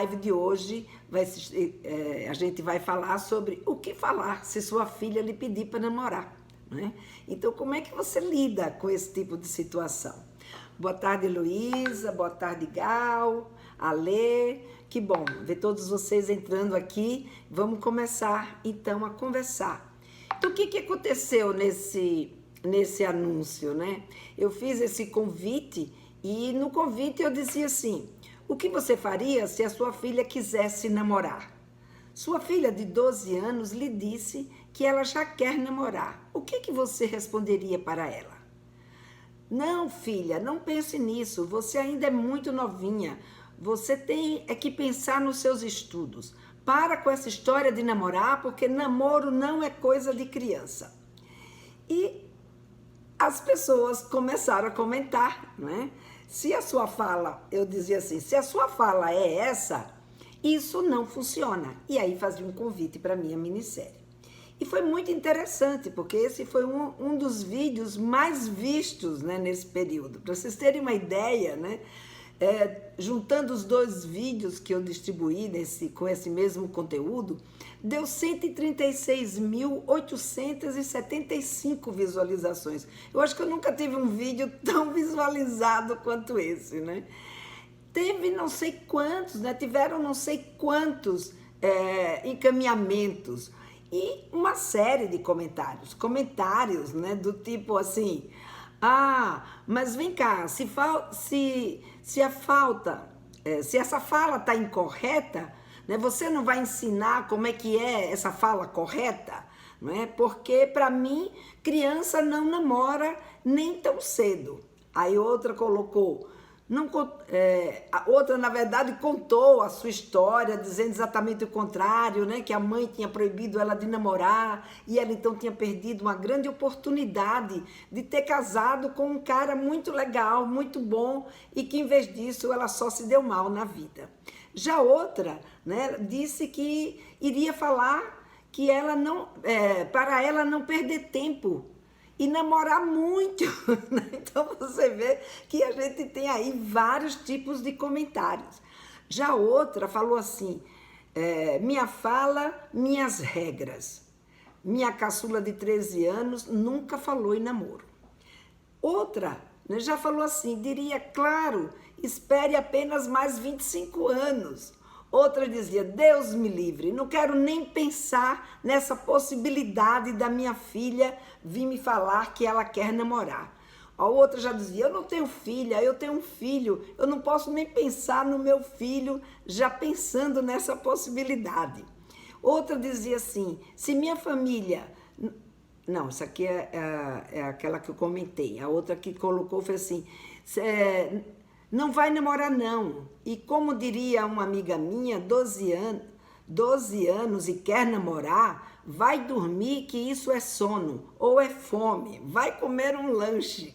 live de hoje a gente vai falar sobre o que falar se sua filha lhe pedir para namorar, né? Então, como é que você lida com esse tipo de situação? Boa tarde, Luísa. Boa tarde, Gal, Alê. Que bom ver todos vocês entrando aqui. Vamos começar, então, a conversar. Então, o que aconteceu nesse anúncio, né? Eu fiz esse convite e no convite eu dizia assim: o que você faria se a sua filha quisesse namorar? Sua filha de 12 anos lhe disse que ela já quer namorar. O que você responderia para ela? Não, filha, não pense nisso. Você ainda é muito novinha. Você tem que pensar nos seus estudos. Para com essa história de namorar, porque namoro não é coisa de criança. E as pessoas começaram a comentar, né? Se a sua fala, eu dizia assim, se a sua fala é essa, isso não funciona. E aí fazia um convite para a minha minissérie. E foi muito interessante, porque esse foi um dos vídeos mais vistos, né, nesse período. Para vocês terem uma ideia, né, juntando os dois vídeos que eu distribuí com esse mesmo conteúdo, deu 136.875 visualizações. Eu acho que eu nunca tive um vídeo tão visualizado quanto esse, né? Teve não sei quantos, né? Tiveram não sei quantos encaminhamentos e uma série de comentários, né? Do tipo assim, mas vem cá, se essa fala está incorreta, né? Você não vai ensinar como é que é essa fala correta, não é? Porque para mim criança não namora nem tão cedo. Aí outra colocou. A outra, na verdade, contou a sua história, dizendo exatamente o contrário, né? Que a mãe tinha proibido ela de namorar e ela então tinha perdido uma grande oportunidade de ter casado com um cara muito legal, muito bom, e que em vez disso ela só se deu mal na vida. Já outra, né, disse que iria falar que ela não, para ela não perder tempo e namorar muito. Então você vê que a gente tem aí vários tipos de comentários. Já outra falou assim, minha fala, minhas regras. Minha caçula de 13 anos nunca falou em namoro. Outra, né, já falou assim, diria, claro, espere apenas mais 25 anos. Outra dizia, Deus me livre, não quero nem pensar nessa possibilidade da minha filha vir me falar que ela quer namorar. A outra já dizia, eu não tenho filha, eu tenho um filho, eu não posso nem pensar no meu filho já pensando nessa possibilidade. Outra dizia assim, se minha família... Não, isso aqui é aquela que eu comentei. A outra que colocou foi assim, não vai namorar não. E como diria uma amiga minha, 12 anos e quer namorar, vai dormir que isso é sono ou é fome, vai comer um lanche.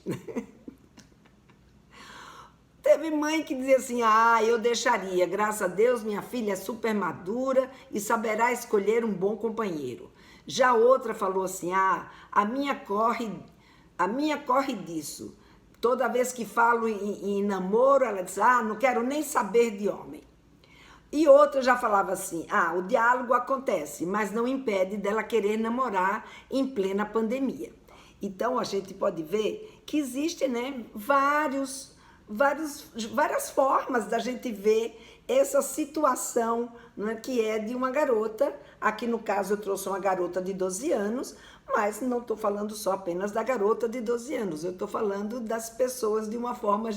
Teve mãe que dizia assim, eu deixaria, graças a Deus minha filha é super madura e saberá escolher um bom companheiro. Já outra falou assim, a minha corre disso. Toda vez que falo em namoro, ela diz, não quero nem saber de homem. E outra já falava assim, o diálogo acontece, mas não impede dela querer namorar em plena pandemia. Então, a gente pode ver que existem, né, várias formas da gente ver essa situação, né, que é de uma garota. Aqui no caso eu trouxe uma garota de 12 anos, mas não estou falando só apenas da garota de 12 anos, eu estou falando das pessoas de uma forma,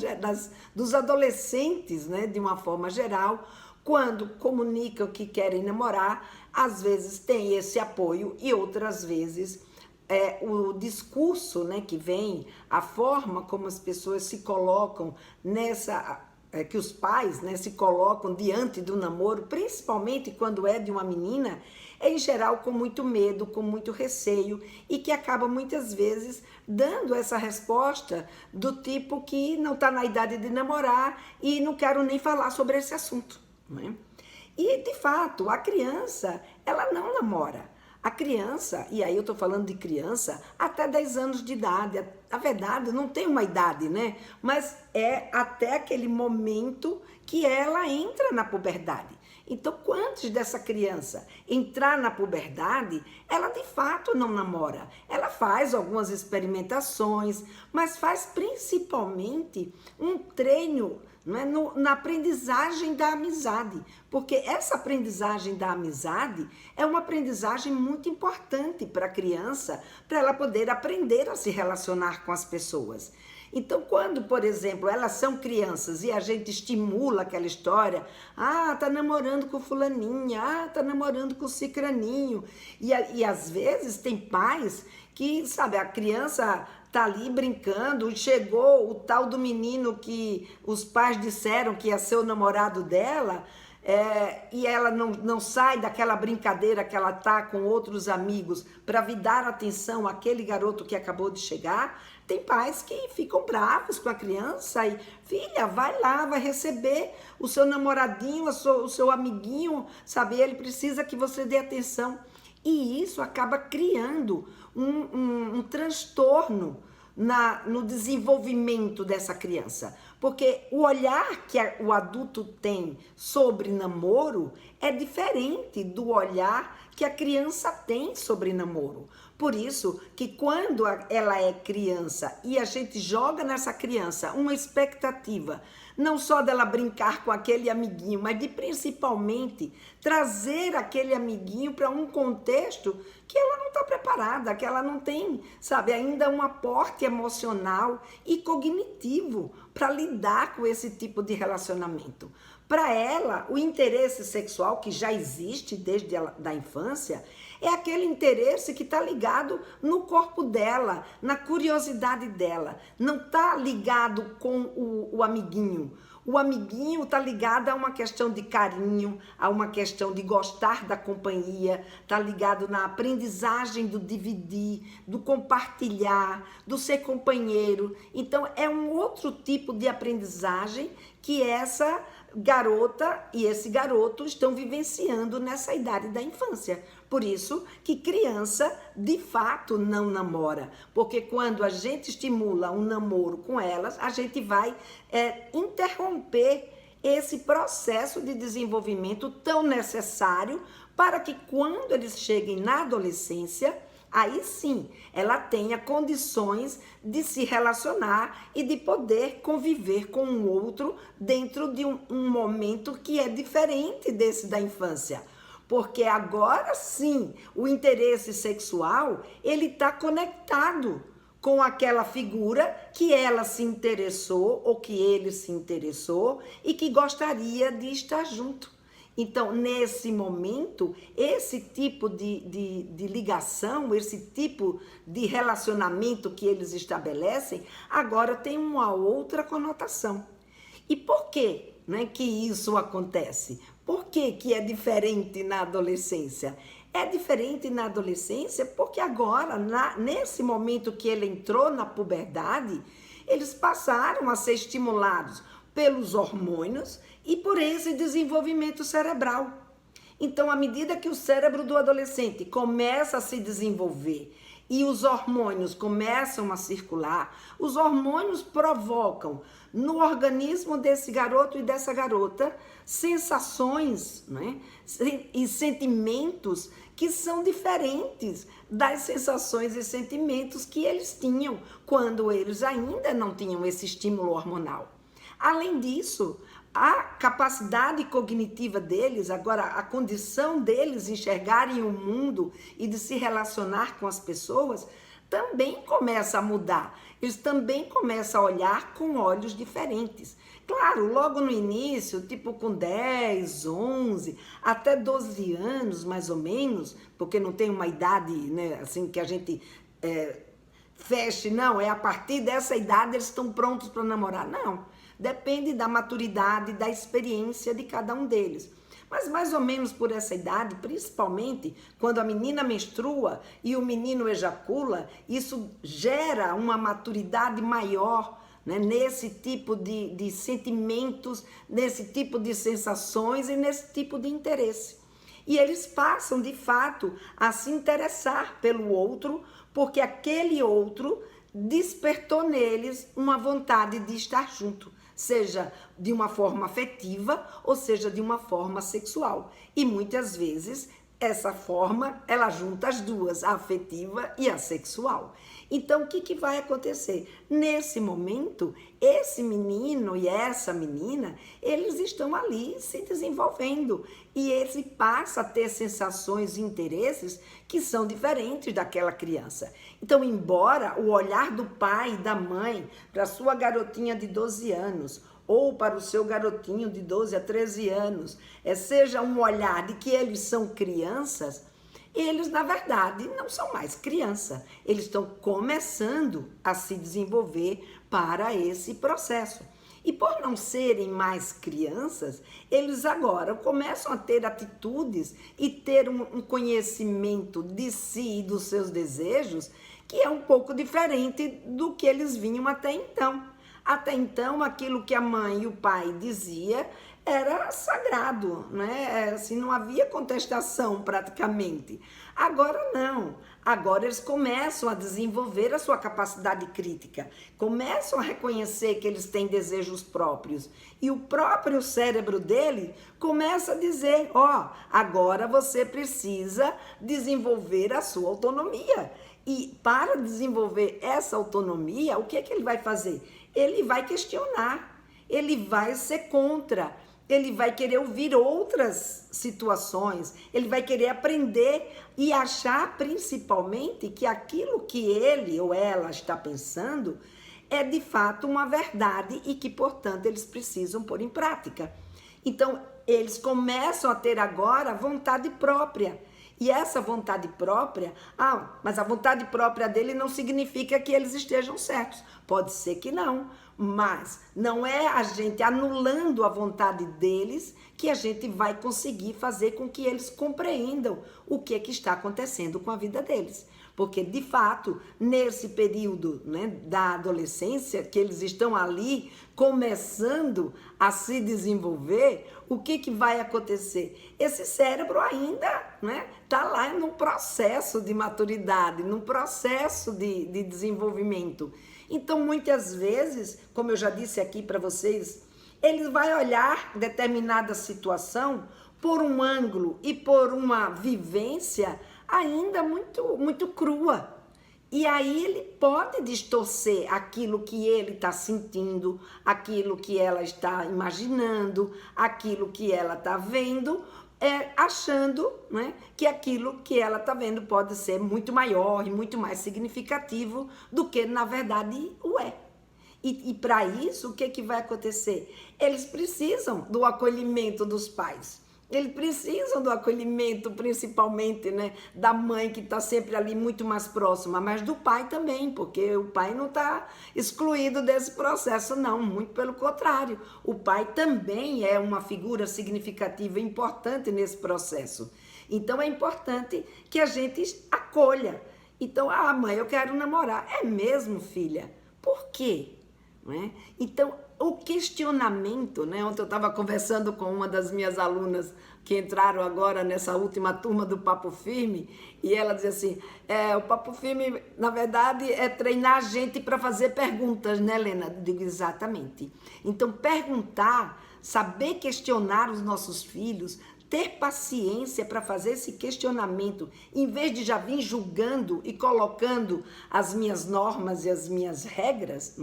dos adolescentes, né, de uma forma geral, quando comunicam que querem namorar, às vezes tem esse apoio e outras vezes o discurso, né, que vem, a forma como as pessoas se colocam que os pais, né, se colocam diante do namoro, principalmente quando é de uma menina, em geral com muito medo, com muito receio e que acaba muitas vezes dando essa resposta do tipo que não está na idade de namorar e não quero nem falar sobre esse assunto, né? E de fato, a criança, ela não namora. A criança, e aí eu estou falando de criança, até 10 anos de idade, na verdade, não tem uma idade, né? Mas é até aquele momento que ela entra na puberdade. Então, antes dessa criança entrar na puberdade, ela de fato não namora. Ela faz algumas experimentações, mas faz principalmente um treino, não é, na aprendizagem da amizade. Porque essa aprendizagem da amizade é uma aprendizagem muito importante para a criança, para ela poder aprender a se relacionar com as pessoas. Então, quando, por exemplo, elas são crianças e a gente estimula aquela história, tá namorando com fulaninha, tá namorando com cicraninho, e às vezes tem pais que, sabe, a criança tá ali brincando, e chegou o tal do menino que os pais disseram que ia ser o namorado dela, e ela não sai daquela brincadeira que ela tá com outros amigos para vir dar atenção àquele garoto que acabou de chegar. Tem pais que ficam bravos com a criança e, filha, vai lá, vai receber o seu namoradinho, o seu amiguinho, sabe? Ele precisa que você dê atenção. E isso acaba criando um transtorno no desenvolvimento dessa criança. Porque o olhar que o adulto tem sobre namoro é diferente do olhar que a criança tem sobre namoro. Por isso que quando ela é criança e a gente joga nessa criança uma expectativa, não só dela brincar com aquele amiguinho, mas de principalmente trazer aquele amiguinho para um contexto que ela não está preparada, que ela não tem, sabe, ainda um aporte emocional e cognitivo para lidar com esse tipo de relacionamento. Para ela, o interesse sexual que já existe desde a infância é aquele interesse que está ligado no corpo dela, na curiosidade dela. Não está ligado com o amiguinho. O amiguinho está ligado a uma questão de carinho, a uma questão de gostar da companhia, está ligado na aprendizagem do dividir, do compartilhar, do ser companheiro. Então, é um outro tipo de aprendizagem que essa garota e esse garoto estão vivenciando nessa idade da infância. Por isso que criança, de fato, não namora. Porque quando a gente estimula um namoro com elas, a gente vai interromper esse processo de desenvolvimento tão necessário para que quando eles cheguem na adolescência, aí sim, ela tenha condições de se relacionar e de poder conviver com o outro dentro de um momento que é diferente desse da infância. Porque agora sim, o interesse sexual, ele está conectado com aquela figura que ela se interessou ou que ele se interessou e que gostaria de estar junto. Então, nesse momento, esse tipo de ligação, esse tipo de relacionamento que eles estabelecem, agora tem uma outra conotação. E por que, né, que isso acontece? Por que é diferente na adolescência? É diferente na adolescência porque agora, nesse momento que ele entrou na puberdade, eles passaram a ser estimulados pelos hormônios e por esse desenvolvimento cerebral. Então, à medida que o cérebro do adolescente começa a se desenvolver e os hormônios começam a circular, os hormônios provocam no organismo desse garoto e dessa garota sensações, né, e sentimentos que são diferentes das sensações e sentimentos que eles tinham quando eles ainda não tinham esse estímulo hormonal. Além disso, a capacidade cognitiva deles, agora a condição deles enxergarem o mundo e de se relacionar com as pessoas, também começa a mudar. Eles também começam a olhar com olhos diferentes. Claro, logo no início, tipo com 10, 11, até 12 anos, mais ou menos, porque não tem uma idade, né, assim, que a gente feche, não, é a partir dessa idade eles estão prontos para namorar. Não, depende da maturidade, da experiência de cada um deles. Mas mais ou menos por essa idade, principalmente quando a menina menstrua e o menino ejacula, isso gera uma maturidade maior, né, nesse tipo de sentimentos, nesse tipo de sensações e nesse tipo de interesse. E eles passam, de fato, a se interessar pelo outro, porque aquele outro despertou neles uma vontade de estar junto, seja de uma forma afetiva ou seja de uma forma sexual. E muitas vezes essa forma, ela junta as duas, a afetiva e a sexual. Então, o que vai acontecer? Nesse momento, esse menino e essa menina, eles estão ali se desenvolvendo e ele passa a ter sensações e interesses que são diferentes daquela criança. Então, embora o olhar do pai e da mãe para a sua garotinha de 12 anos ou para o seu garotinho de 12 a 13 anos, seja um olhar de que eles são crianças, eles, na verdade, não são mais criança. Eles estão começando a se desenvolver para esse processo. E por não serem mais crianças, eles agora começam a ter atitudes e ter um conhecimento de si e dos seus desejos que é um pouco diferente do que eles vinham até então. Até então, aquilo que a mãe e o pai dizia era sagrado, né? Assim, não havia contestação praticamente. Agora não. Agora eles começam a desenvolver a sua capacidade crítica, começam a reconhecer que eles têm desejos próprios. E o próprio cérebro dele começa a dizer, agora você precisa desenvolver a sua autonomia. E para desenvolver essa autonomia, o que é que ele vai fazer? Ele vai questionar, ele vai ser contra, ele vai querer ouvir outras situações, ele vai querer aprender e achar principalmente que aquilo que ele ou ela está pensando é de fato uma verdade e que, portanto, eles precisam pôr em prática. Então, eles começam a ter agora vontade própria. E essa vontade própria, mas a vontade própria dele não significa que eles estejam certos. Pode ser que não, mas não é a gente anulando a vontade deles que a gente vai conseguir fazer com que eles compreendam o que está acontecendo com a vida deles. Porque, de fato, nesse período, né, da adolescência, que eles estão ali começando a se desenvolver, o que vai acontecer? Esse cérebro ainda está lá num processo de maturidade, num processo de desenvolvimento. Então, muitas vezes, como eu já disse aqui para vocês, ele vai olhar determinada situação por um ângulo e por uma vivência ainda muito crua. E aí ele pode distorcer aquilo que ele está sentindo, aquilo que ela está imaginando, aquilo que ela está vendo, achando que aquilo que ela está vendo pode ser muito maior e muito mais significativo do que na verdade o é. E para isso, o que vai acontecer? Eles precisam do acolhimento dos pais. Eles precisam do acolhimento, principalmente, da mãe, que está sempre ali muito mais próxima, mas do pai também, porque o pai não está excluído desse processo, não, muito pelo contrário. O pai também é uma figura significativa e importante nesse processo. Então, é importante que a gente acolha. Então, mãe, eu quero namorar. É mesmo, filha? Por quê? Então, o questionamento, ontem eu estava conversando com uma das minhas alunas que entraram agora nessa última turma do Papo Firme, e ela dizia assim, o Papo Firme, na verdade, é treinar a gente para fazer perguntas, né, Helena? Eu digo, exatamente. Então, perguntar, saber questionar os nossos filhos, ter paciência para fazer esse questionamento, em vez de já vir julgando e colocando as minhas normas e as minhas regras,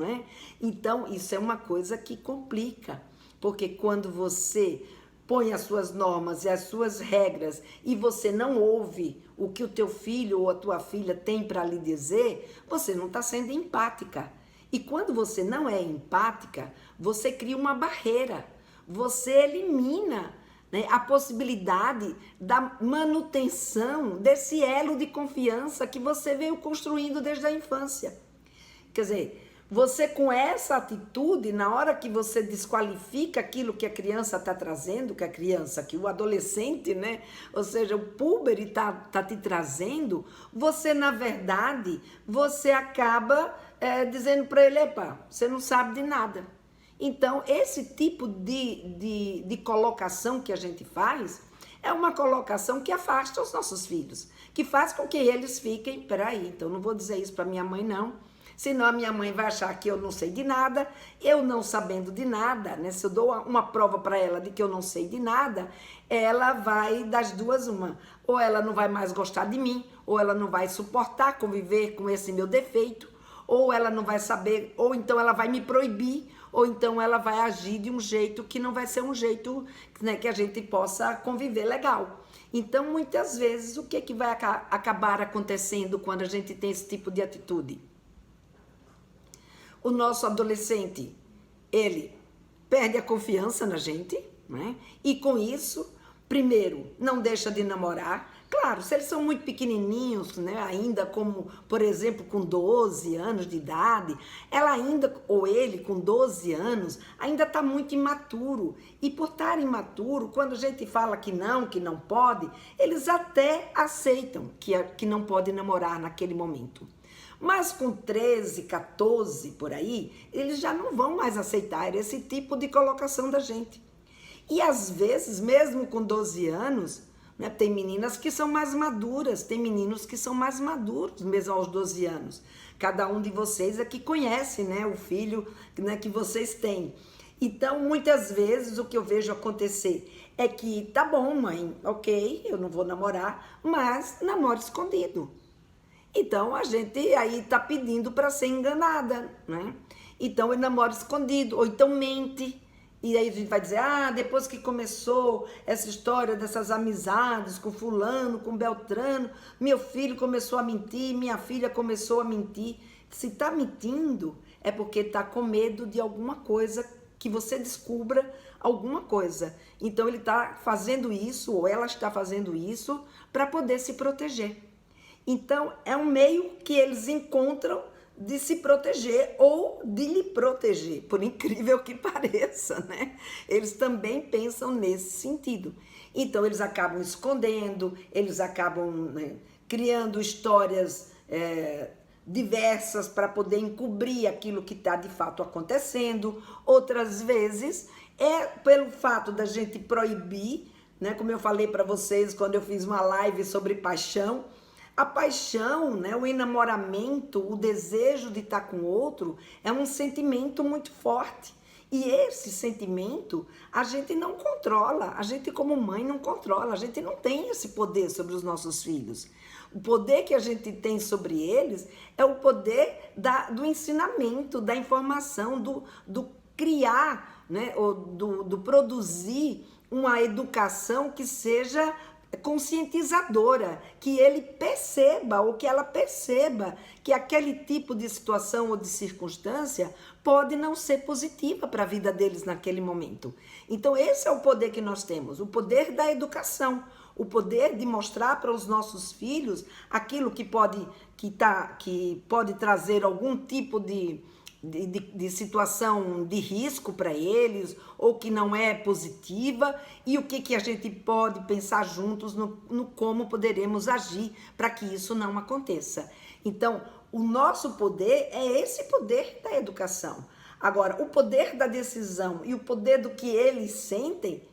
Então, isso é uma coisa que complica, porque quando você põe as suas normas e as suas regras e você não ouve o que o teu filho ou a tua filha tem para lhe dizer, você não está sendo empática. E quando você não é empática, você cria uma barreira, você elimina a possibilidade da manutenção desse elo de confiança que você veio construindo desde a infância. Quer dizer, você com essa atitude, na hora que você desqualifica aquilo que a criança está trazendo, que o adolescente, ou seja, o puber está te trazendo, você, na verdade, você acaba dizendo para ele, epa, você não sabe de nada. Então, esse tipo de colocação que a gente faz é uma colocação que afasta os nossos filhos, que faz com que eles fiquem, peraí, então não vou dizer isso para minha mãe não, Senão a minha mãe vai achar que eu não sei de nada, eu não sabendo de nada, né? Se eu dou uma prova para ela de que eu não sei de nada, ela vai das duas uma. Ou ela não vai mais gostar de mim, ou ela não vai suportar conviver com esse meu defeito, ou ela não vai saber, ou então ela vai me proibir, ou então ela vai agir de um jeito que não vai ser um jeito, né, que a gente possa conviver legal. Então, muitas vezes, o que vai acabar acontecendo quando a gente tem esse tipo de atitude? O nosso adolescente, ele perde a confiança na gente, né? E com isso, primeiro, não deixa de namorar. Claro, se eles são muito pequenininhos, né, ainda como, por exemplo, com 12 anos de idade, ela ainda, ou ele com 12 anos, ainda está muito imaturo. E por estar imaturo, quando a gente fala que não pode, eles até aceitam que não pode namorar naquele momento. Mas com 13, 14, por aí, eles já não vão mais aceitar esse tipo de colocação da gente. E às vezes, mesmo com 12 anos, né, tem meninas que são mais maduras, tem meninos que são mais maduros, mesmo aos 12 anos. Cada um de vocês é que conhece, né, o filho, né, que vocês têm. Então, muitas vezes, o que eu vejo acontecer é que, tá bom, mãe, ok, eu não vou namorar, mas namoro escondido. Então, a gente aí tá pedindo para ser enganada, né? Então, eu namoro escondido, ou então mente. E aí a gente vai dizer, depois que começou essa história dessas amizades com fulano, com Beltrano, meu filho começou a mentir, minha filha começou a mentir. Se tá mentindo, é porque tá com medo de alguma coisa, que você descubra alguma coisa. Então, ele tá fazendo isso, ou ela está fazendo isso, para poder se proteger. Então, é um meio que eles encontram de se proteger ou de lhe proteger, por incrível que pareça, né? Eles também pensam nesse sentido. Então, eles acabam escondendo, eles acabam, né, criando histórias diversas para poder encobrir aquilo que está de fato acontecendo. Outras vezes, é pelo fato da gente proibir, né? Como eu falei para vocês quando eu fiz uma live sobre paixão, a paixão, né, o enamoramento, o desejo de estar com outro é um sentimento muito forte. E esse sentimento a gente não controla, a gente como mãe não controla, a gente não tem esse poder sobre os nossos filhos. O poder que a gente tem sobre eles é o poder do ensinamento, da informação, do criar, né, ou do produzir uma educação que seja conscientizadora, que ele perceba ou que ela perceba que aquele tipo de situação ou de circunstância pode não ser positiva para a vida deles naquele momento. Então esse é o poder que nós temos, o poder da educação, o poder de mostrar para os nossos filhos aquilo que pode trazer algum tipo de situação de risco para eles, ou que não é positiva, e o que a gente pode pensar juntos no como poderemos agir para que isso não aconteça. Então, o nosso poder é esse poder da educação. Agora, o poder da decisão e o poder do que eles sentem,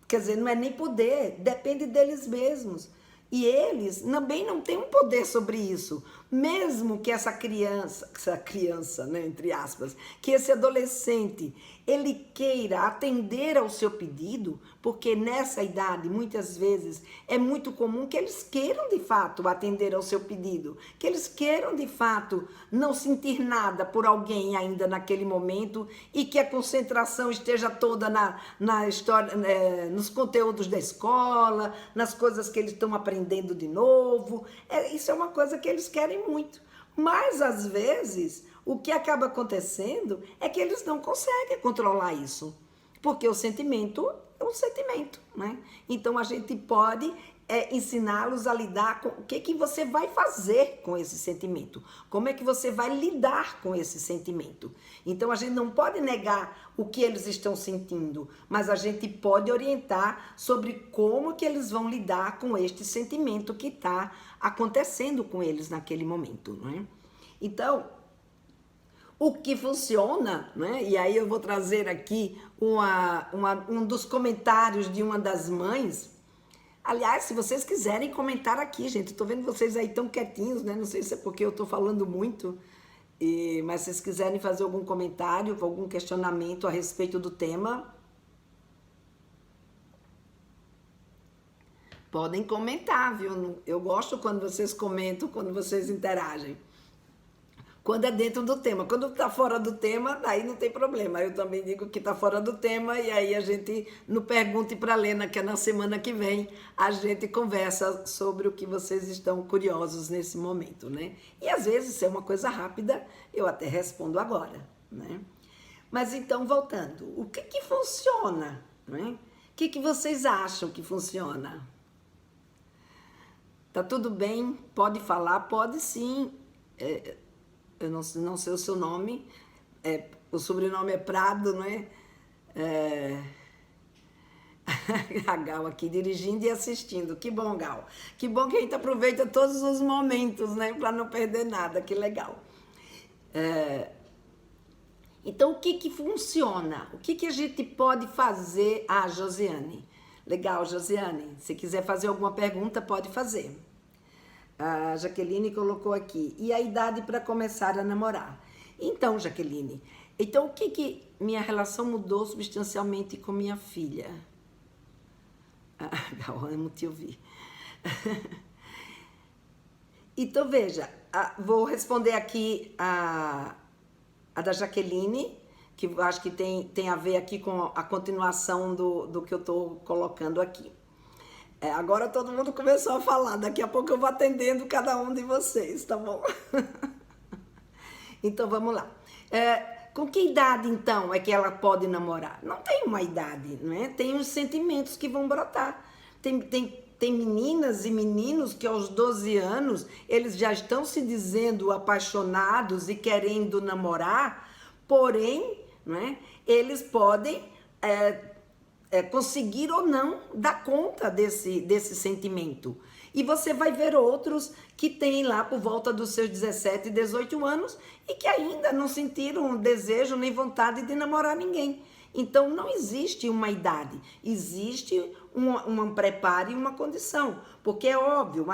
quer dizer, não é nem poder, depende deles mesmos. E eles também não têm um poder sobre isso. Mesmo que essa criança, né, entre aspas, que esse adolescente, ele queira atender ao seu pedido, porque nessa idade, muitas vezes, é muito comum que eles queiram, de fato, atender ao seu pedido, que eles queiram, de fato, não sentir nada por alguém ainda naquele momento e que a concentração esteja toda na história, nos conteúdos da escola, nas coisas que eles estão aprendendo de novo. Isso é uma coisa que eles querem muito. Mas, às vezes, o que acaba acontecendo é que eles não conseguem controlar isso. Porque o sentimento é um sentimento, né? Então, a gente pode ensiná-los a lidar com o que você vai fazer com esse sentimento. Como é que você vai lidar com esse sentimento. Então, a gente não pode negar o que eles estão sentindo, mas a gente pode orientar sobre como que eles vão lidar com este sentimento que está acontecendo com eles naquele momento, não é? Então, o que funciona, né? E aí eu vou trazer aqui um dos comentários de uma das mães. Aliás, se vocês quiserem comentar aqui, gente, eu tô vendo vocês aí tão quietinhos, né? Não sei se é porque eu tô falando muito. Mas se vocês quiserem fazer algum comentário, algum questionamento a respeito do tema, podem comentar, viu? Eu gosto quando vocês comentam, quando vocês interagem. Quando é dentro do tema. Quando tá fora do tema, daí não tem problema. Eu também digo que tá fora do tema e aí a gente, no Pergunte para Lena, que é na semana que vem, a gente conversa sobre o que vocês estão curiosos nesse momento, né? E às vezes, se é uma coisa rápida, eu até respondo agora, né? Mas então, voltando, o que funciona, né? O que vocês acham que funciona? Tá tudo bem? Pode falar? Pode sim. Eu não sei o seu nome, o sobrenome é Prado, não é? A Gal aqui dirigindo e assistindo. Que bom, Gal. Que bom que a gente aproveita todos os momentos, né? Para não perder nada. Que legal. Então, o que funciona? O que a gente pode fazer? Ah, Josiane. Legal, Josiane. Se quiser fazer alguma pergunta, pode fazer. A Jaqueline colocou aqui. E a idade para começar a namorar? Então, Jaqueline, então o que minha relação mudou substancialmente com minha filha? Gal, amo te ouvir. Então, veja, vou responder aqui a da Jaqueline, que eu acho que tem a ver aqui com a continuação do que eu estou colocando aqui. Agora todo mundo começou a falar, daqui a pouco eu vou atendendo cada um de vocês, tá bom? Então vamos lá. Com que idade então é que ela pode namorar? Não tem uma idade, não é? Tem os sentimentos que vão brotar. Tem meninas e meninos que aos 12 anos eles já estão se dizendo apaixonados e querendo namorar, porém, não é? Eles podem conseguir ou não dar conta desse sentimento. E você vai ver outros que têm lá por volta dos seus 17, 18 anos e que ainda não sentiram desejo nem vontade de namorar ninguém. Então, não existe uma idade, existe um preparo e uma condição. Porque é óbvio,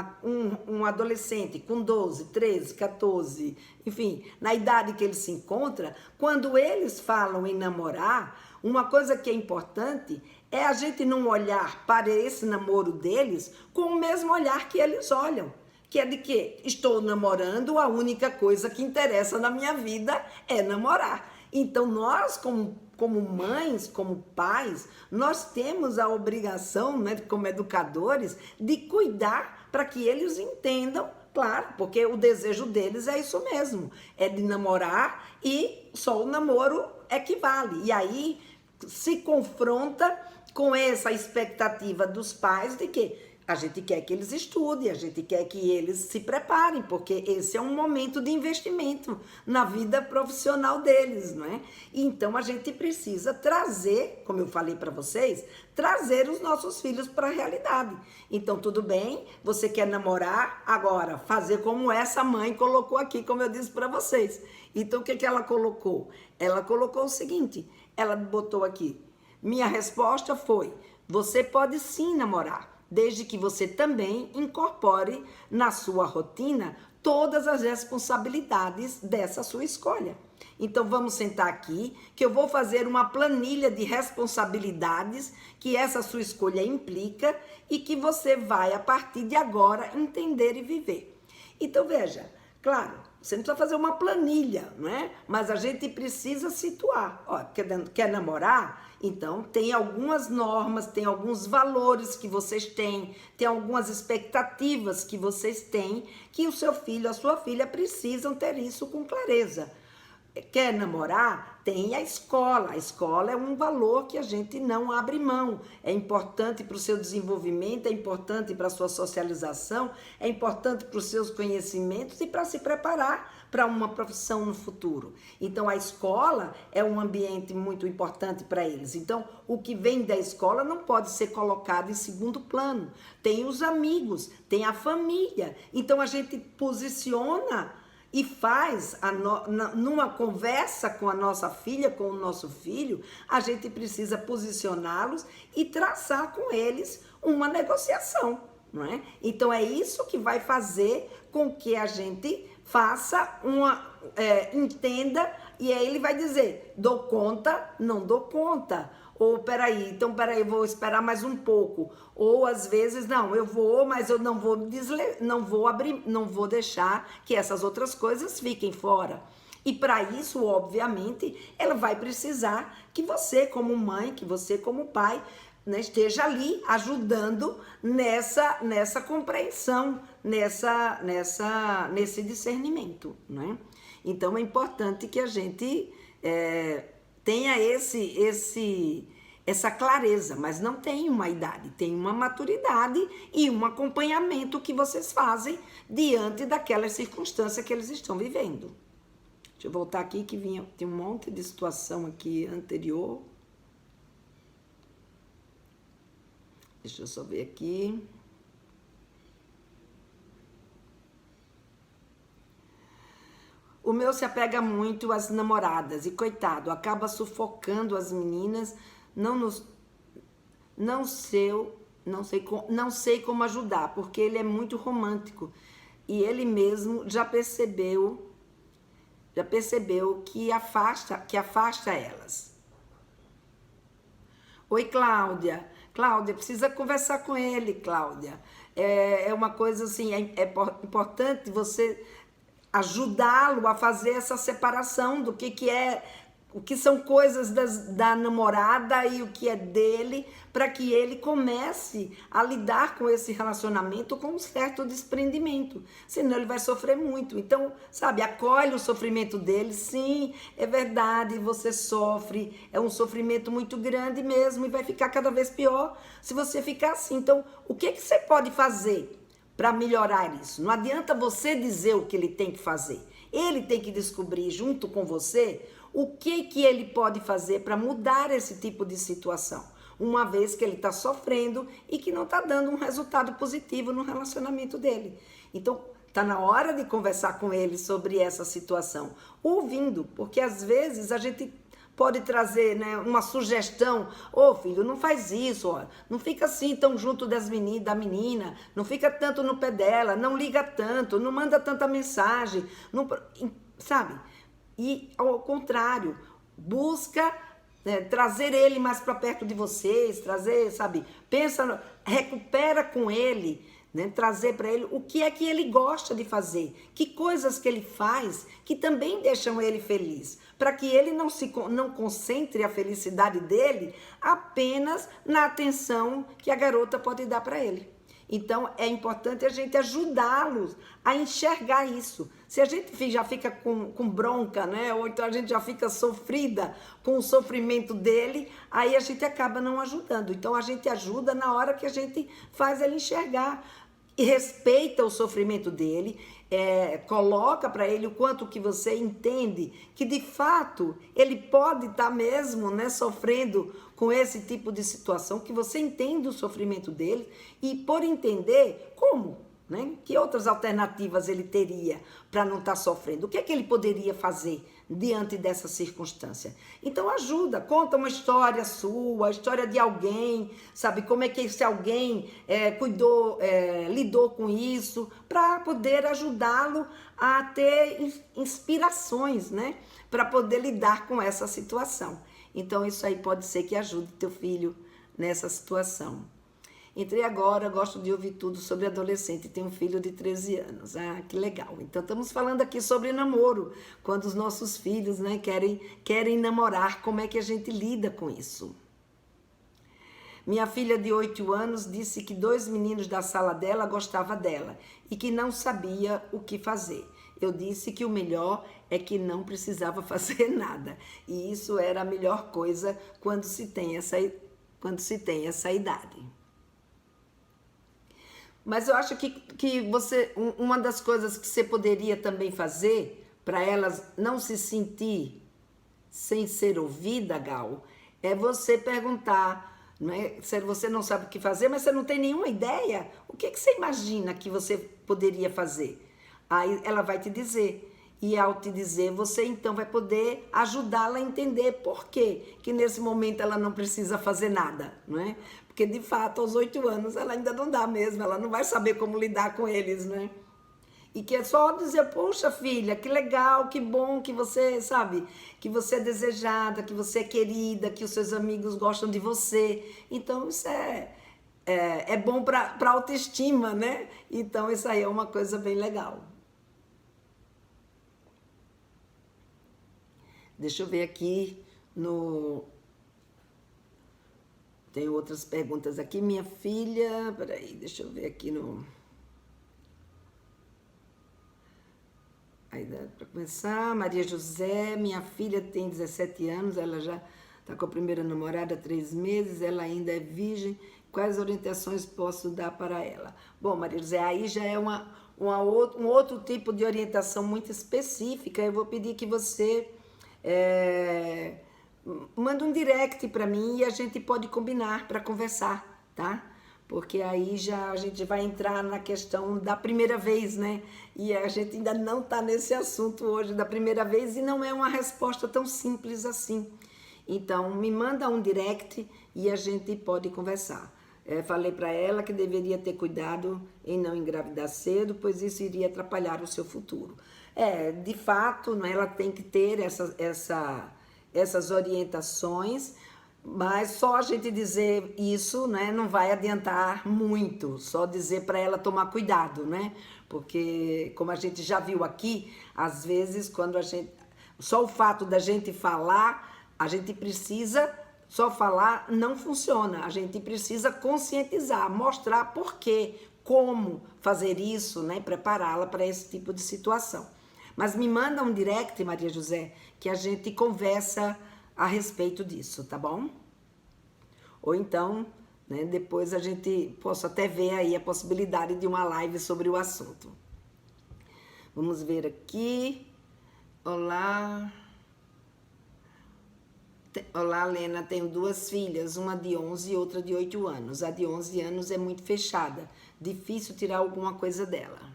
um adolescente com 12, 13, 14, enfim, na idade que ele se encontra, quando eles falam em namorar, uma coisa que é importante é a gente não olhar para esse namoro deles com o mesmo olhar que eles olham. Que é de que estou namorando, a única coisa que interessa na minha vida é namorar. Então, nós, como mães, como pais, nós temos a obrigação, né, como educadores, de cuidar para que eles entendam, claro, porque o desejo deles é isso mesmo, é de namorar e só o namoro equivale. E aí se confronta com essa expectativa dos pais de que a gente quer que eles estudem, a gente quer que eles se preparem, porque esse é um momento de investimento na vida profissional deles, não é? Então a gente precisa trazer, como eu falei para vocês, trazer os nossos filhos para a realidade. Então tudo bem, você quer namorar, agora fazer como essa mãe colocou aqui, como eu disse para vocês. Então o que ela colocou? Ela colocou o seguinte, ela botou aqui, minha resposta foi, você pode sim namorar, desde que você também incorpore na sua rotina todas as responsabilidades dessa sua escolha. Então vamos sentar aqui, que eu vou fazer uma planilha de responsabilidades que essa sua escolha implica e que você vai, a partir de agora, entender e viver. Então veja, claro, você não precisa fazer uma planilha, não é? Mas a gente precisa situar. Ó, quer namorar? Então, tem algumas normas, tem alguns valores que vocês têm, tem algumas expectativas que vocês têm, que o seu filho, a sua filha precisam ter isso com clareza. Quer namorar? Tem a escola. A escola é um valor que a gente não abre mão. É importante para o seu desenvolvimento, é importante para a sua socialização, é importante para os seus conhecimentos e para se preparar para uma profissão no futuro. Então, a escola é um ambiente muito importante para eles. Então, o que vem da escola não pode ser colocado em segundo plano. Tem os amigos, tem a família. Então, a gente posiciona e faz, numa conversa com a nossa filha, com o nosso filho, a gente precisa posicioná-los e traçar com eles uma negociação, não é? Então é isso que vai fazer com que a gente faça entenda, e aí ele vai dizer, dou conta, não dou conta. Ou peraí, vou esperar mais um pouco. Ou às vezes, não, eu vou, mas eu não vou abrir, não vou deixar que essas outras coisas fiquem fora. E para isso, obviamente, ela vai precisar que você como mãe, que você como pai, né, esteja ali ajudando nessa compreensão, nesse discernimento, né? Então é importante que a gente tenha essa clareza, mas não tem uma idade, tem uma maturidade e um acompanhamento que vocês fazem diante daquela circunstância que eles estão vivendo. Deixa eu voltar aqui que tem um monte de situação aqui anterior. Deixa eu só ver aqui. O meu se apega muito às namoradas e, coitado, acaba sufocando as meninas. Não sei como ajudar, porque ele é muito romântico e ele mesmo já percebeu que afasta elas. Oi, Cláudia. Cláudia, precisa conversar com ele, Cláudia. É uma coisa assim, é importante você ajudá-lo a fazer essa separação do que é, o que são coisas da namorada e o que é dele, para que ele comece a lidar com esse relacionamento com um certo desprendimento, senão ele vai sofrer muito. Então, sabe, acolhe o sofrimento dele. Sim, é verdade, você sofre, é um sofrimento muito grande mesmo e vai ficar cada vez pior se você ficar assim. Então, o que você pode fazer para melhorar isso? Não adianta você dizer o que ele tem que fazer. Ele tem que descobrir junto com você o que ele pode fazer para mudar esse tipo de situação, uma vez que ele está sofrendo e que não está dando um resultado positivo no relacionamento dele. Então, está na hora de conversar com ele sobre essa situação, ouvindo, porque às vezes a gente pode trazer, né, uma sugestão. Ô, filho, não faz isso, ó. Não fica assim tão junto da menina, não fica tanto no pé dela, não liga tanto, não manda tanta mensagem, não, sabe? E ao contrário, busca trazer ele mais para perto de vocês, trazer, sabe? Recupera com ele, né? Trazer para ele o que é que ele gosta de fazer, que coisas que ele faz que também deixam ele feliz, para que ele não concentre a felicidade dele apenas na atenção que a garota pode dar para ele. Então, é importante a gente ajudá-los a enxergar isso. Se a gente já fica com bronca, né? Ou então a gente já fica sofrida com o sofrimento dele, aí a gente acaba não ajudando. Então, a gente ajuda na hora que a gente faz ele enxergar e respeita o sofrimento dele, coloca para ele o quanto que você entende que, de fato, ele pode estar mesmo, né, sofrendo com esse tipo de situação, que você entende o sofrimento dele e, por entender, como, né, que outras alternativas ele teria para não estar sofrendo, o que é que ele poderia fazer diante dessa circunstância. Então ajuda, conta uma história sua, a história de alguém, sabe, como é que esse alguém lidou com isso, para poder ajudá-lo a ter inspirações, né, para poder lidar com essa situação. Então isso aí pode ser que ajude teu filho nessa situação. Entrei agora, gosto de ouvir tudo sobre adolescente, tenho um filho de 13 anos. Ah, que legal. Então, estamos falando aqui sobre namoro, quando os nossos filhos, né, querem namorar, como é que a gente lida com isso? Minha filha de 8 anos disse que 2 meninos da sala dela gostavam dela e que não sabia o que fazer. Eu disse que o melhor é que não precisava fazer nada. E isso era a melhor coisa quando se tem essa idade. Mas eu acho que uma das coisas que você poderia também fazer para elas não se sentir sem ser ouvida, Gal, é você perguntar, não é? Se você não sabe o que fazer, mas você não tem nenhuma ideia, o que você imagina que você poderia fazer? Aí ela vai te dizer. E ao te dizer, você então vai poder ajudá-la a entender por quê que nesse momento ela não precisa fazer nada, não é? Porque de fato aos 8 anos ela ainda não dá mesmo, ela não vai saber como lidar com eles, né? E que é só dizer, poxa filha, que legal, que bom que você, sabe, que você é desejada, que você é querida, que os seus amigos gostam de você. Então isso é bom para autoestima, né? Então isso aí é uma coisa bem legal. Deixa eu ver aqui no... Tem outras perguntas aqui. Minha filha... Peraí, deixa eu ver aqui no... Aí dá para começar. Maria José, minha filha tem 17 anos, ela já está com a primeira namorada há 3 meses, ela ainda é virgem. Quais orientações posso dar para ela? Bom, Maria José, aí já é um outro tipo de orientação muito específica. Eu vou pedir que você manda um direct para mim e a gente pode combinar para conversar, tá? Porque aí já a gente vai entrar na questão da primeira vez, né? E a gente ainda não está nesse assunto hoje da primeira vez e não é uma resposta tão simples assim. Então, me manda um direct e a gente pode conversar. Falei para ela que deveria ter cuidado em não engravidar cedo, pois isso iria atrapalhar o seu futuro. De fato, né, ela tem que ter essas orientações, mas só a gente dizer isso, né, não vai adiantar muito, só dizer para ela tomar cuidado, né? Porque, como a gente já viu aqui, às vezes, quando só o fato da gente falar, a gente precisa, só falar não funciona, a gente precisa conscientizar, mostrar por quê, como fazer isso, né, prepará-la para esse tipo de situação. Mas me manda um direct, Maria José, que a gente conversa a respeito disso, tá bom? Ou então, né, depois a gente possa até ver aí a possibilidade de uma live sobre o assunto. Vamos ver aqui. Olá. Olá, Lena. Tenho 2 filhas, uma de 11 e outra de 8 anos. A de 11 anos é muito fechada. Difícil tirar alguma coisa dela.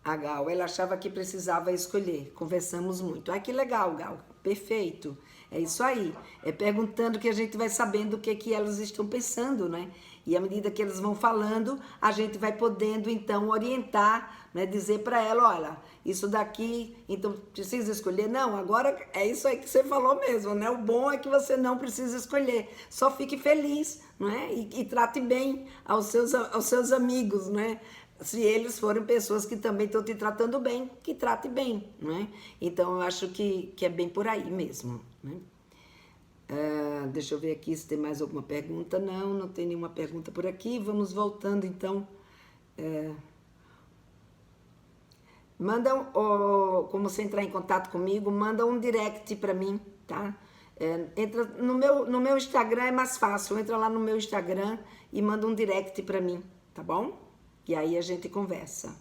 A Gal, ela achava que precisava escolher. Conversamos muito. Ai, que legal, Gal. Perfeito. É isso aí. É perguntando que a gente vai sabendo o que elas estão pensando, né? E à medida que elas vão falando, a gente vai podendo, então, orientar, né? Dizer para ela, olha, isso daqui, então, precisa escolher? Não, agora é isso aí que você falou mesmo, né? O bom é que você não precisa escolher. Só fique feliz, né? E trate bem aos seus amigos, né? Se eles forem pessoas que também estão te tratando bem, que trate bem, né? Então, eu acho que é bem por aí mesmo, né? Deixa eu ver aqui se tem mais alguma pergunta. Não tem nenhuma pergunta por aqui. Vamos voltando, então. Como você entrar em contato comigo, manda um direct para mim, tá? Entra no meu Instagram, é mais fácil. Entra lá no meu Instagram e manda um direct para mim, tá bom? E aí a gente conversa.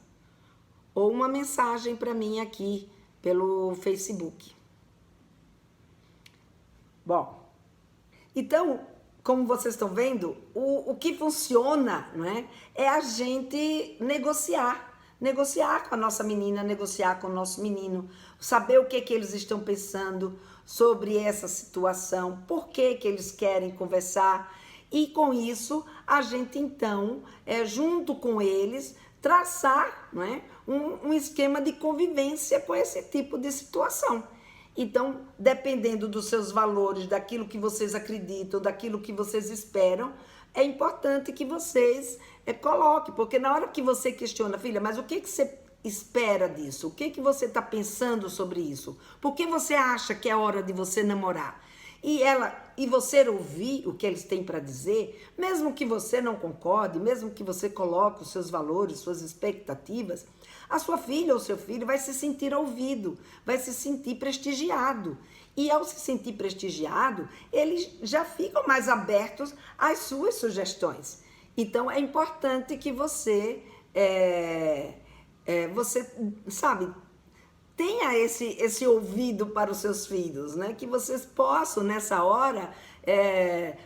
Ou uma mensagem para mim aqui pelo Facebook. Bom, então, como vocês estão vendo, o que funciona, né, é a gente negociar com a nossa menina, negociar com o nosso menino, saber o que eles estão pensando sobre essa situação, por que eles querem conversar. E com isso, a gente então, junto com eles, traçar, né, um esquema de convivência com esse tipo de situação. Então, dependendo dos seus valores, daquilo que vocês acreditam, daquilo que vocês esperam, é importante que vocês coloquem, porque na hora que você questiona, filha, mas o que você espera disso? O que você está pensando sobre isso? Por que você acha que é hora de você namorar? E você ouvir o que eles têm para dizer, mesmo que você não concorde, mesmo que você coloque os seus valores, suas expectativas, a sua filha ou seu filho vai se sentir ouvido, vai se sentir prestigiado. E ao se sentir prestigiado, eles já ficam mais abertos às suas sugestões. Então, é importante que você, sabe, tenha esse ouvido para os seus filhos, né? Que vocês possam, nessa hora,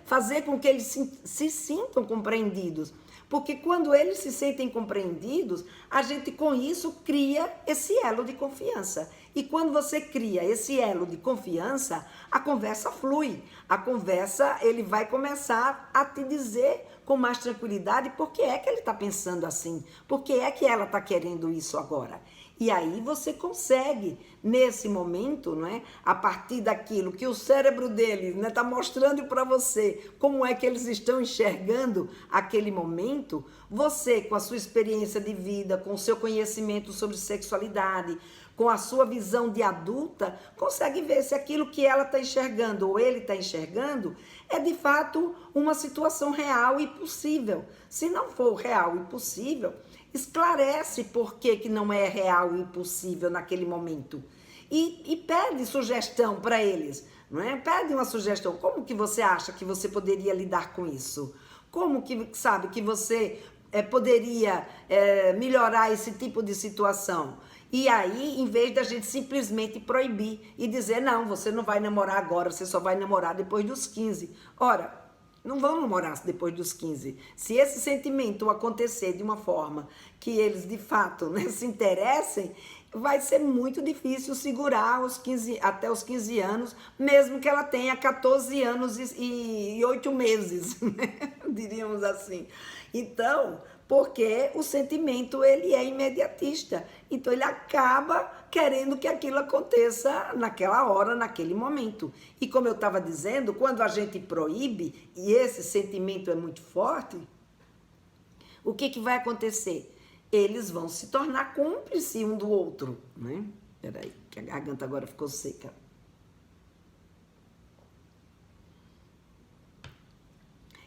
fazer com que eles se sintam compreendidos. Porque quando eles se sentem compreendidos, a gente com isso cria esse elo de confiança. E quando você cria esse elo de confiança, a conversa flui. A conversa, ele vai começar a te dizer com mais tranquilidade por que é que ele está pensando assim, por que é que ela está querendo isso agora. E aí você consegue, nesse momento, não é, a partir daquilo que o cérebro deles está mostrando para você como é que eles estão enxergando aquele momento, você, com a sua experiência de vida, com o seu conhecimento sobre sexualidade, com a sua visão de adulta, consegue ver se aquilo que ela está enxergando ou ele está enxergando é de fato uma situação real e possível. Se não for real e possível, esclarece por que não é real e possível naquele momento. E pede sugestão para eles, não é? Pede uma sugestão. Como que você acha que você poderia lidar com isso? Como que, sabe, que você poderia melhorar esse tipo de situação? E aí, em vez da gente simplesmente proibir e dizer, não, você não vai namorar agora, você só vai namorar depois dos 15. Ora, não vão namorar depois dos 15. Se esse sentimento acontecer de uma forma que eles, de fato, né, se interessem, vai ser muito difícil segurar até os 15 anos, mesmo que ela tenha 14 anos e 8 meses, né? Diríamos assim. Então, porque o sentimento, ele é imediatista. Então, ele acaba querendo que aquilo aconteça naquela hora, naquele momento. E como eu estava dizendo, quando a gente proíbe, e esse sentimento é muito forte, o que vai acontecer? Eles vão se tornar cúmplices um do outro, né? Peraí, que a garganta agora ficou seca.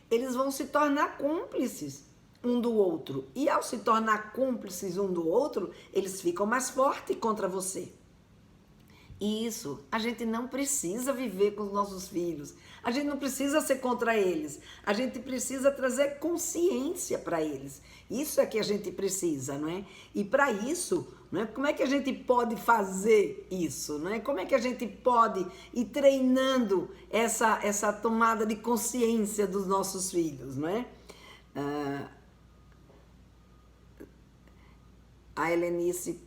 Eles vão se tornar cúmplices um do outro. E ao se tornar cúmplices um do outro, eles ficam mais fortes contra você. E isso, a gente não precisa viver com os nossos filhos. A gente não precisa ser contra eles. A gente precisa trazer consciência para eles. Isso é que a gente precisa, não é? E para isso, não é? Como é que a gente pode fazer isso, não é? Como é que a gente pode ir treinando essa tomada de consciência dos nossos filhos, não é? A Helenice,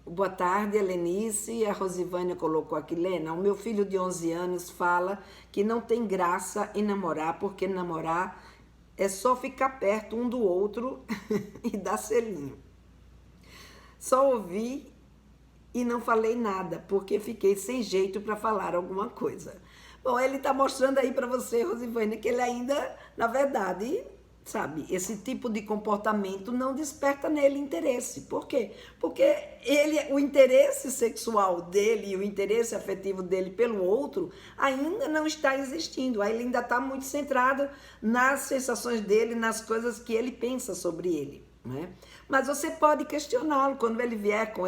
boa tarde, Helenice. A Rosivânia colocou aqui, Lena, o meu filho de 11 anos fala que não tem graça em namorar, porque namorar é só ficar perto um do outro e dar selinho. Só ouvi e não falei nada, porque fiquei sem jeito para falar alguma coisa. Bom, ele está mostrando aí para você, Rosivânia, que ele ainda, na verdade, sabe, esse tipo de comportamento não desperta nele interesse. Por quê? Porque o interesse sexual dele e o interesse afetivo dele pelo outro ainda não está existindo. Aí ele ainda está muito centrado nas sensações dele, nas coisas que ele pensa sobre ele, né? Mas você pode questioná-lo quando ele vier com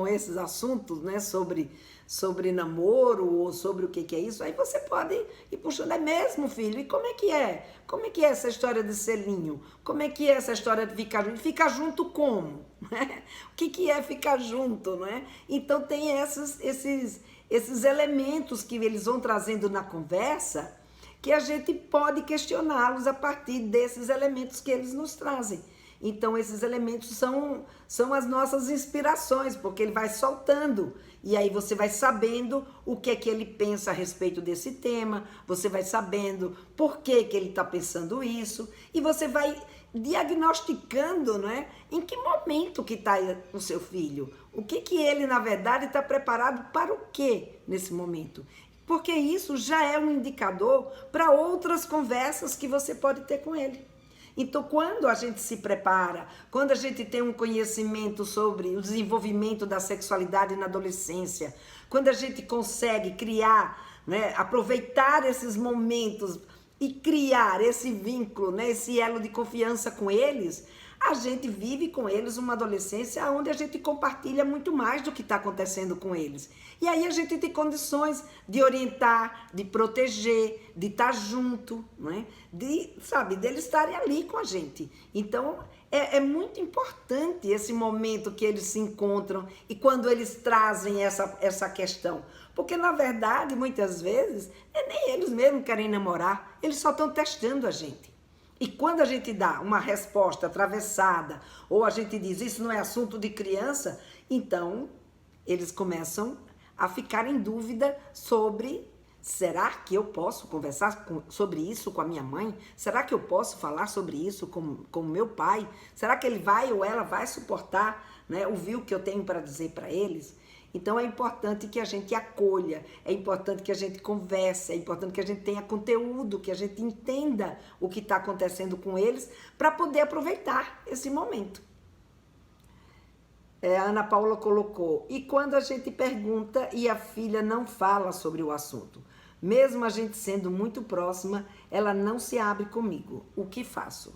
esses assuntos, né, sobre namoro ou sobre o que é isso. Aí você pode ir puxando, é mesmo, filho? E como é que é? Como é que é essa história de selinho? Como é que é essa história de ficar junto? Ficar junto como? O que é ficar junto, não é? Então tem esses elementos que eles vão trazendo na conversa que a gente pode questioná-los a partir desses elementos que eles nos trazem. Então, esses elementos são as nossas inspirações, porque ele vai soltando. E aí você vai sabendo o que é que ele pensa a respeito desse tema, você vai sabendo por que ele está pensando isso, e você vai diagnosticando, não é? Em que momento que está o seu filho. O que ele, na verdade, está preparado para o quê nesse momento. Porque isso já é um indicador para outras conversas que você pode ter com ele. Então, quando a gente se prepara, quando a gente tem um conhecimento sobre o desenvolvimento da sexualidade na adolescência, quando a gente consegue criar, né, aproveitar esses momentos e criar esse vínculo, né, esse elo de confiança com eles, a gente vive com eles uma adolescência onde a gente compartilha muito mais do que está acontecendo com eles. E aí a gente tem condições de orientar, de proteger, de estar junto, não é? sabe, deles estarem ali com a gente. Então, é muito importante esse momento que eles se encontram e quando eles trazem essa questão. Porque, na verdade, muitas vezes, nem eles mesmos querem namorar, eles só estão testando a gente. E quando a gente dá uma resposta atravessada, ou a gente diz, isso não é assunto de criança, então eles começam a ficar em dúvida sobre, será que eu posso conversar sobre isso com a minha mãe? Será que eu posso falar sobre isso com o meu pai? Será que ele vai ou ela vai suportar, né, ouvir o que eu tenho para dizer para eles? Então é importante que a gente acolha, é importante que a gente converse, é importante que a gente tenha conteúdo, que a gente entenda o que está acontecendo com eles para poder aproveitar esse momento. A Ana Paula colocou, e quando a gente pergunta e a filha não fala sobre o assunto? Mesmo a gente sendo muito próxima, ela não se abre comigo. O que faço?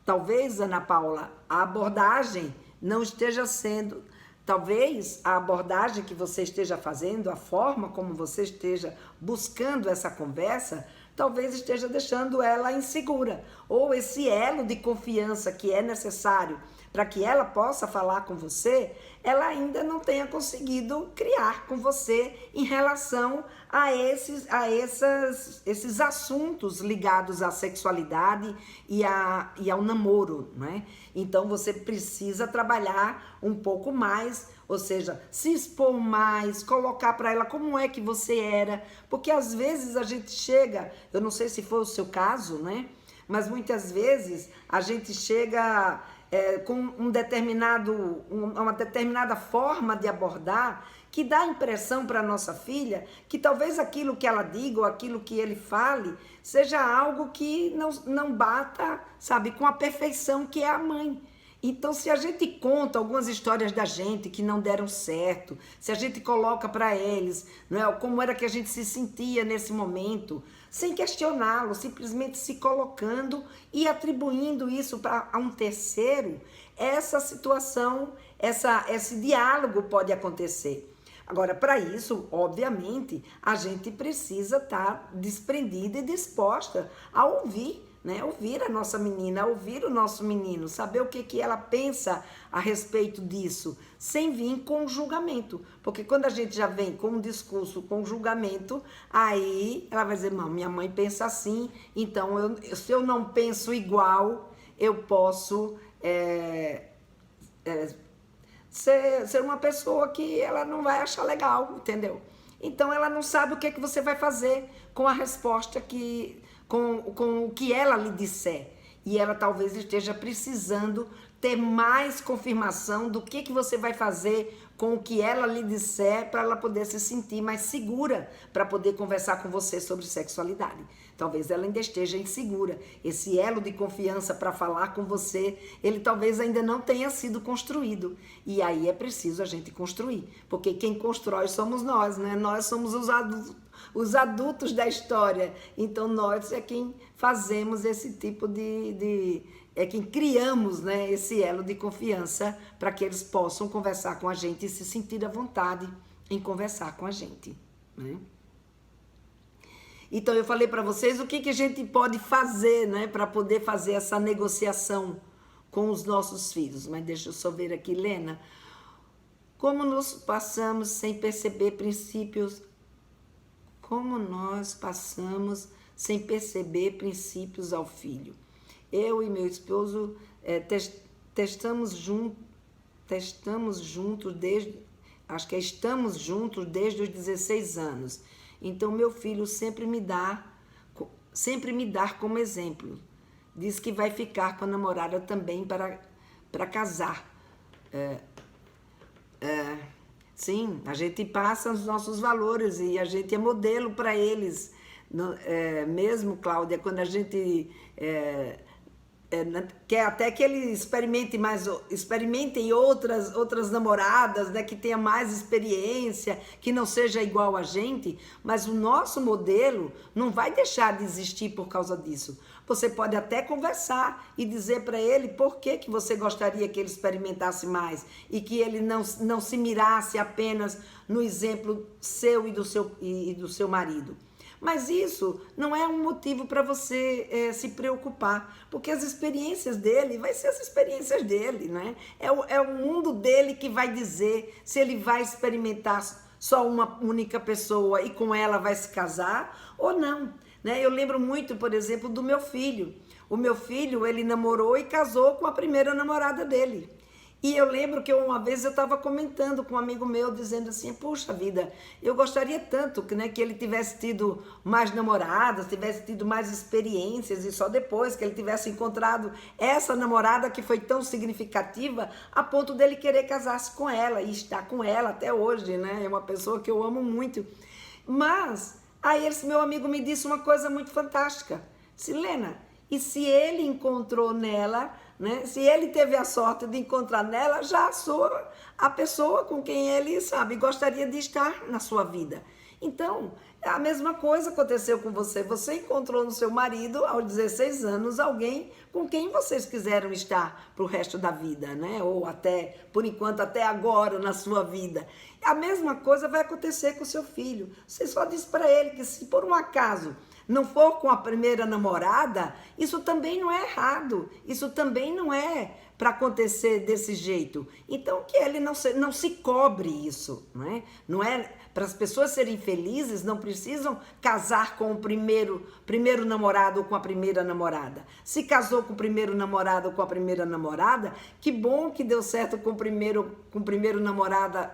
Talvez, Ana Paula, a abordagem não esteja sendo... Talvez a abordagem que você esteja fazendo, a forma como você esteja buscando essa conversa, talvez esteja deixando ela insegura. Ou esse elo de confiança que é necessário para que ela possa falar com você, ela ainda não tenha conseguido criar com você em relação a esses assuntos ligados à sexualidade e ao namoro, né? Então você precisa trabalhar um pouco mais, ou seja, se expor mais, colocar para ela como é que você era, porque às vezes a gente chega, eu não sei se foi o seu caso, né? Mas muitas vezes a gente chega com uma determinada forma de abordar que dá a impressão para a nossa filha que talvez aquilo que ela diga ou aquilo que ele fale seja algo que não bata, sabe, com a perfeição que é a mãe. Então, se a gente conta algumas histórias da gente que não deram certo, se a gente coloca para eles, não é, como era que a gente se sentia nesse momento, sem questioná-lo, simplesmente se colocando e atribuindo isso a um terceiro, essa situação, esse diálogo pode acontecer. Agora, para isso, obviamente, a gente precisa estar desprendida e disposta a ouvir, né? Ouvir a nossa menina, ouvir o nosso menino, saber o que ela pensa a respeito disso, sem vir com julgamento. Porque quando a gente já vem com um discurso, com julgamento, aí ela vai dizer, não, minha mãe pensa assim, então se eu não penso igual, eu posso ser uma pessoa que ela não vai achar legal, entendeu? Então ela não sabe o que você vai fazer com a resposta com o que ela lhe disser. E ela talvez esteja precisando ter mais confirmação do que você vai fazer com o que ela lhe disser para ela poder se sentir mais segura para poder conversar com você sobre sexualidade. Talvez ela ainda esteja insegura. Esse elo de confiança para falar com você, ele talvez ainda não tenha sido construído. E aí é preciso a gente construir. Porque quem constrói somos nós, né? Nós somos os adultos da história. Então nós é quem fazemos esse tipo é quem criamos, né, esse elo de confiança para que eles possam conversar com a gente e se sentir à vontade em conversar com a gente, né? Então eu falei para vocês o que a gente pode fazer, né, para poder fazer essa negociação com os nossos filhos. Mas deixa eu só ver aqui, Lena. Como nos passamos sem perceber princípios... Como nós passamos sem perceber princípios ao filho. Eu e meu esposo estamos juntos desde os 16 anos. Então meu filho sempre me dá como exemplo. Diz que vai ficar com a namorada também para casar. Sim, a gente passa os nossos valores e a gente é modelo para eles. Mesmo, Cláudia, quando a gente quer até que ele experimentem outras namoradas, né, que tenha mais experiência, que não seja igual a gente, mas o nosso modelo não vai deixar de existir por causa disso. Você pode até conversar e dizer para ele por que você gostaria que ele experimentasse mais e que ele não se mirasse apenas no exemplo seu e do seu marido. Mas isso não é um motivo para você se preocupar, porque as experiências dele vai ser as experiências dele, né? É o mundo dele que vai dizer se ele vai experimentar só uma única pessoa e com ela vai se casar ou não, né? Eu lembro muito, por exemplo, do meu filho. O meu filho, ele namorou e casou com a primeira namorada dele. E eu lembro que uma vez eu estava comentando com um amigo meu, dizendo assim, puxa vida, eu gostaria tanto que, né, que ele tivesse tido mais namoradas, tivesse tido mais experiências, e só depois que ele tivesse encontrado essa namorada que foi tão significativa, a ponto dele querer casar-se com ela, e estar com ela até hoje, né? É uma pessoa que eu amo muito. Mas aí esse meu amigo me disse uma coisa muito fantástica. Silena, e se ele encontrou nela, né? Se ele teve a sorte de encontrar nela, já sou a pessoa com quem ele, sabe, gostaria de estar na sua vida. Então, a mesma coisa aconteceu com você. Você encontrou no seu marido, aos 16 anos, alguém com quem vocês quiseram estar para o resto da vida, né? Ou até, por enquanto, até agora na sua vida. A mesma coisa vai acontecer com o seu filho. Você só diz para ele que se por um acaso não for com a primeira namorada, isso também não é errado, isso também não é para acontecer desse jeito. Então que ele não se cobre isso, não é? Não é para as pessoas serem felizes, não precisam casar com o primeiro namorado ou com a primeira namorada. Se casou com o primeiro namorado ou com a primeira namorada, que bom que deu certo com o primeiro namorado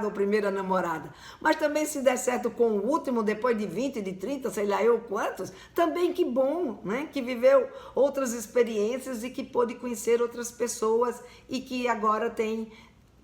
ou primeira namorada. Mas também se der certo com o último, depois de 20, de 30, sei lá eu quantos, também que bom, né? Que viveu outras experiências e que pôde conhecer outras pessoas e que agora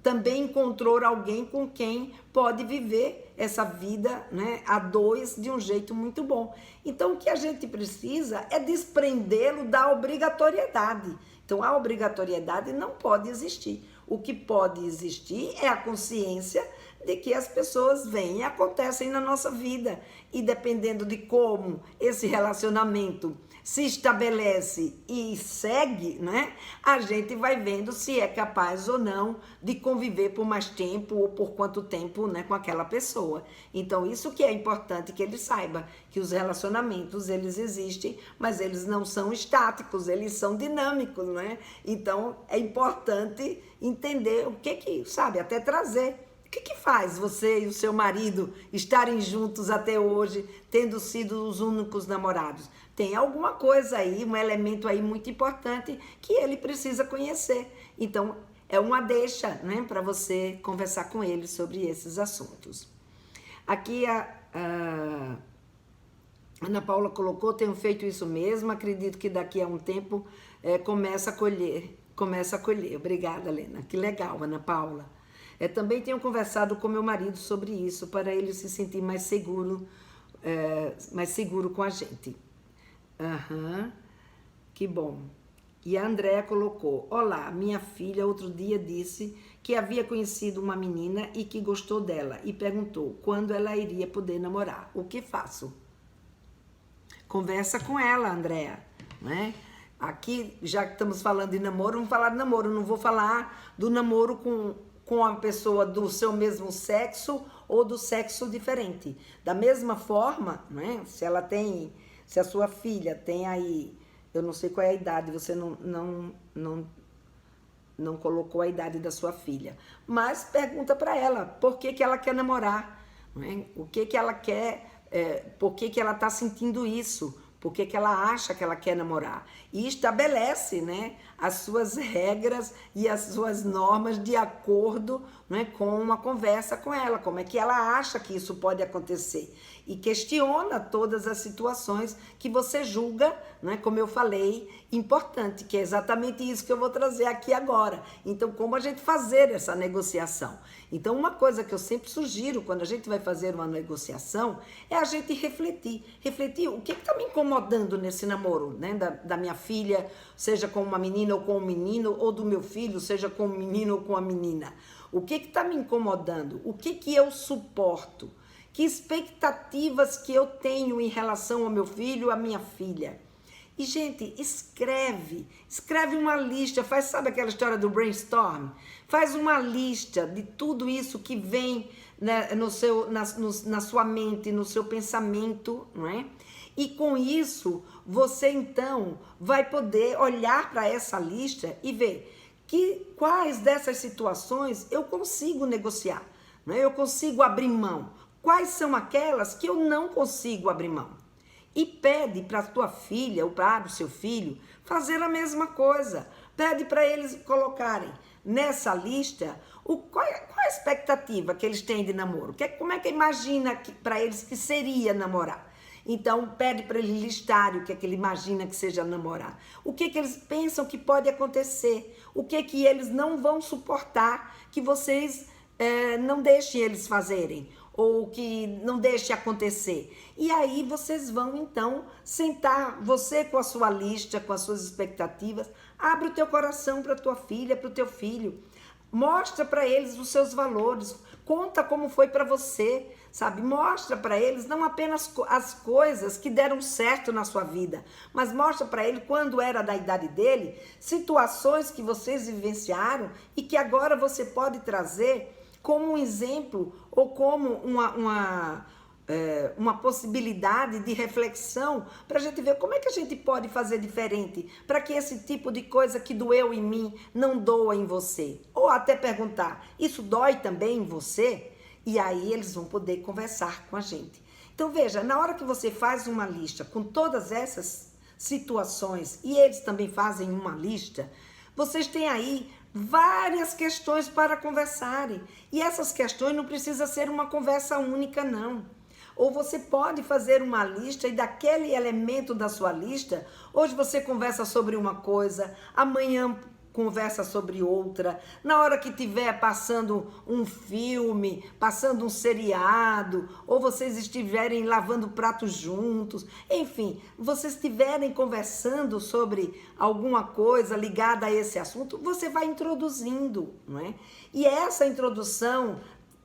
também encontrou alguém com quem pode viver essa vida, né, a dois de um jeito muito bom. Então o que a gente precisa é desprendê-lo da obrigatoriedade. Então a obrigatoriedade não pode existir. O que pode existir é a consciência de que as pessoas vêm e acontecem na nossa vida. E dependendo de como esse relacionamento se estabelece e segue, né? A gente vai vendo se é capaz ou não de conviver por mais tempo ou por quanto tempo, né, com aquela pessoa. Então isso que é importante que ele saiba, que os relacionamentos eles existem, mas eles não são estáticos, eles são dinâmicos, né? Então é importante entender o que sabe, até trazer. O que faz você e o seu marido estarem juntos até hoje, tendo sido os únicos namorados? Tem alguma coisa aí, um elemento aí muito importante que ele precisa conhecer. Então, é uma deixa, né, para você conversar com ele sobre esses assuntos. Aqui a Ana Paula colocou, tenho feito isso mesmo, acredito que daqui a um tempo começa a colher. Obrigada, Helena. Que legal, Ana Paula. Também tenho conversado com meu marido sobre isso, para ele se sentir mais seguro com a gente. Que bom. E a Andréa colocou, olá, minha filha outro dia disse que havia conhecido uma menina e que gostou dela e perguntou quando ela iria poder namorar. O que faço? Conversa com ela, Andréa, né? Aqui, já que estamos falando de namoro, vamos falar de namoro. Não vou falar do namoro com a pessoa do seu mesmo sexo ou do sexo diferente. Da mesma forma, né? Se a sua filha tem aí, eu não sei qual é a idade, você não colocou a idade da sua filha, mas pergunta para ela por que ela quer namorar, né? O que ela quer, por que ela está sentindo isso, por que ela acha que ela quer namorar. E estabelece, né, as suas regras e as suas normas de acordo, né, com uma conversa com ela, como é que ela acha que isso pode acontecer. E questiona todas as situações que você julga, né, como eu falei, importante, que é exatamente isso que eu vou trazer aqui agora. Então, como a gente fazer essa negociação? Então, uma coisa que eu sempre sugiro quando a gente vai fazer uma negociação é a gente refletir. Refletir o que está me incomodando nesse namoro, né, da minha filha, seja com uma menina ou com um menino, ou do meu filho, seja com um menino ou com a menina. O que está me incomodando? O que eu suporto? Que expectativas que eu tenho em relação ao meu filho, à minha filha? E, gente, escreve uma lista, sabe aquela história do brainstorm? Faz uma lista de tudo isso que vem né, na sua mente, no seu pensamento, não é? E com isso, você então vai poder olhar para essa lista e ver quais dessas situações eu consigo negociar, né? Eu consigo abrir mão. Quais são aquelas que eu não consigo abrir mão? E pede para a tua filha ou para o seu filho fazer a mesma coisa. Pede para eles colocarem nessa lista qual a expectativa que eles têm de namoro. Como é que imagina para eles que seria namorar? Então, pede para eles listarem o que é que ele imagina que seja namorar. O que é que eles pensam que pode acontecer. O que é que eles não vão suportar que vocês não deixem eles fazerem. Ou que não deixe acontecer. E aí vocês vão então sentar, você com a sua lista, com as suas expectativas, abre o teu coração para a tua filha, para o teu filho, mostra para eles os seus valores, conta como foi para você, sabe? Mostra para eles não apenas as coisas que deram certo na sua vida, mas mostra para ele, quando era da idade dele, situações que vocês vivenciaram e que agora você pode trazer como um exemplo ou como uma possibilidade de reflexão para a gente ver como é que a gente pode fazer diferente para que esse tipo de coisa que doeu em mim não doa em você. Ou até perguntar, isso dói também em você? E aí eles vão poder conversar com a gente. Então veja, na hora que você faz uma lista com todas essas situações e eles também fazem uma lista, vocês têm aí várias questões para conversarem. E essas questões não precisa ser uma conversa única, não. Ou você pode fazer uma lista e daquele elemento da sua lista, hoje você conversa sobre uma coisa, amanhã conversa sobre outra, na hora que estiver passando um filme, passando um seriado, ou vocês estiverem lavando pratos juntos, enfim, vocês estiverem conversando sobre alguma coisa ligada a esse assunto, você vai introduzindo, não é? E essa introdução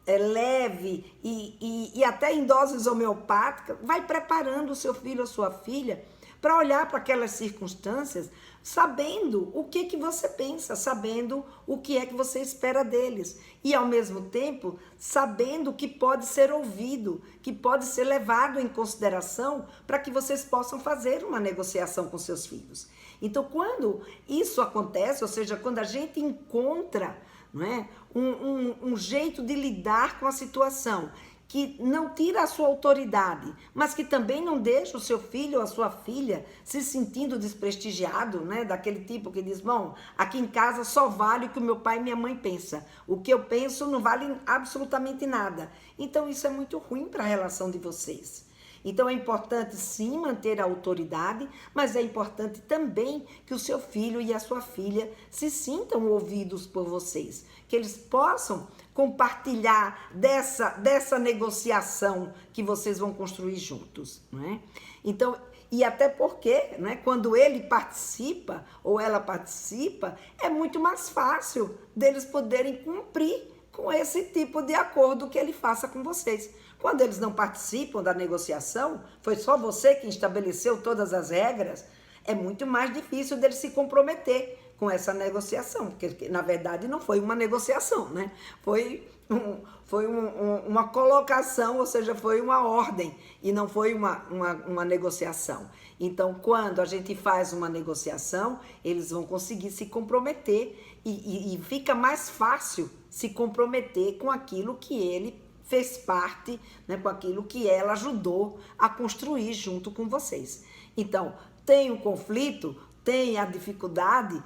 leve e até em doses homeopáticas, vai preparando o seu filho ou sua filha para olhar para aquelas circunstâncias, sabendo o que você pensa, sabendo o que é que você espera deles. E, ao mesmo tempo, sabendo que pode ser ouvido, que pode ser levado em consideração para que vocês possam fazer uma negociação com seus filhos. Então, quando isso acontece, ou seja, quando a gente encontra, não é, um jeito de lidar com a situação que não tira a sua autoridade, mas que também não deixa o seu filho ou a sua filha se sentindo desprestigiado, né? Daquele tipo que diz, bom, aqui em casa só vale o que o meu pai e minha mãe pensam. O que eu penso não vale absolutamente nada. Então isso é muito ruim para a relação de vocês. Então é importante sim manter a autoridade, mas é importante também que o seu filho e a sua filha se sintam ouvidos por vocês, que eles possam compartilhar dessa negociação que vocês vão construir juntos, não é? Então, e até porque, né, quando ele participa ou ela participa, é muito mais fácil deles poderem cumprir com esse tipo de acordo que ele faça com vocês. Quando eles não participam da negociação, foi só você que estabeleceu todas as regras, é muito mais difícil deles se comprometer com essa negociação, porque na verdade não foi uma negociação, né? Foi uma colocação, ou seja, foi uma ordem e não foi uma negociação. Então, quando a gente faz uma negociação, eles vão conseguir se comprometer e fica mais fácil se comprometer com aquilo que ele fez parte, né, com aquilo que ela ajudou a construir junto com vocês. Então, tem o conflito, tem a dificuldade,